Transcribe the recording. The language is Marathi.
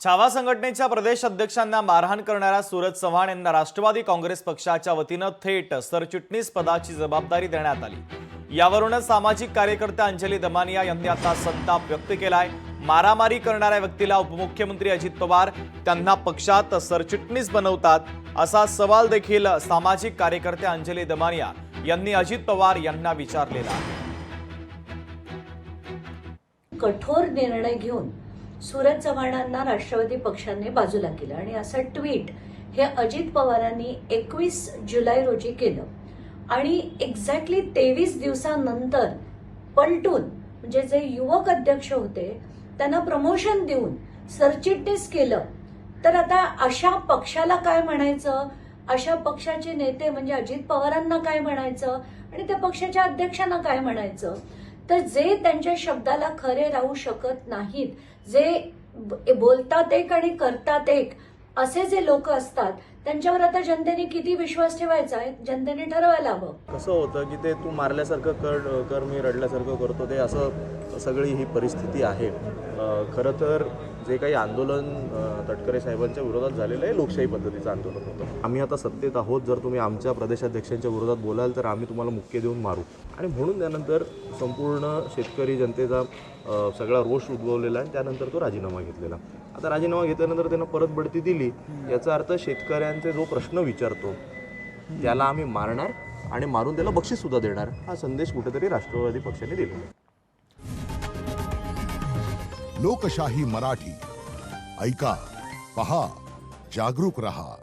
छावा संघटनेच्या प्रदेश अध्यक्षांना मारहाण करणाऱ्या सूरज चव्हाण यांना राष्ट्रवादी काँग्रेस पक्षाच्या वतीने थेट सरचिटणीस पदाची जबाबदारी देण्यात आली। यावरूनच सामाजिक कार्यकर्ते अंजली दमानिया यांनी आता संताप व्यक्त केलाय। मारामारी करणाऱ्या व्यक्तीला उपमुख्यमंत्री अजित पवार त्यांना पक्षात सरचिटणीस बनवतात असा सवाल देखील सामाजिक कार्यकर्ते अंजली दमानिया यांनी अजित पवार यांना विचारलेला आहे। कठोर निर्णय घेऊन सूरज चव्हाणांना राष्ट्रवादी पक्षाने बाजूला केलं आणि असं ट्विट हे अजित पवारांनी 21 जुलै रोजी केलं आणि एक्झॅक्टली 23 दिवसानंतर पलटून म्हणजे जे युवक अध्यक्ष होते त्यांना प्रमोशन देऊन सरचिटणीस केलं। तर आता अशा पक्षाला काय म्हणायचं, अशा पक्षाचे नेते म्हणजे अजित पवारांना काय म्हणायचं आणि त्या पक्षाच्या अध्यक्षांना काय म्हणायचं। तर जे त्यांच्या शब्दाला खरे राहू शकत नाहीत, जे बोलतात एक आणि करतात एक असे जे लोक असतात त्यांच्यावर आता जनतेने किती विश्वास ठेवायचा आहे जनतेने ठरवायला हवं। कसं होतं की ते तू मारल्यासारखं कर मी रडल्यासारखं करतो ते असं सगळी ही परिस्थिती आहे। खरं तर जे काही आंदोलन तटकरे साहेबांच्या विरोधात झालेलं आहे लोकशाही पद्धतीचं आंदोलन होतं। आम्ही आता सत्तेत आहोत, जर तुम्ही आमच्या प्रदेशाध्यक्षांच्या विरोधात बोलाल तर आम्ही तुम्हाला मुक्के देऊन मारू आणि म्हणून त्यानंतर संपूर्ण शेतकरी जनतेचा सगळा रोष उद्भवलेला आहे। त्यानंतर तो राजीनामा घेतलेला। आता राजीनामा घेतल्यानंतर त्यांना परत बढती दिली, याचा अर्थ शेतकऱ्यांचे जो प्रश्न विचारतो त्याला आम्ही मारणार आणि मारून त्याला बक्षीस सुद्धा देणार, हा संदेश कुठेतरी राष्ट्रवादी पक्षाने दिलेला। लोकशाही मराठी ऐका, पहा, जागरूक रहा।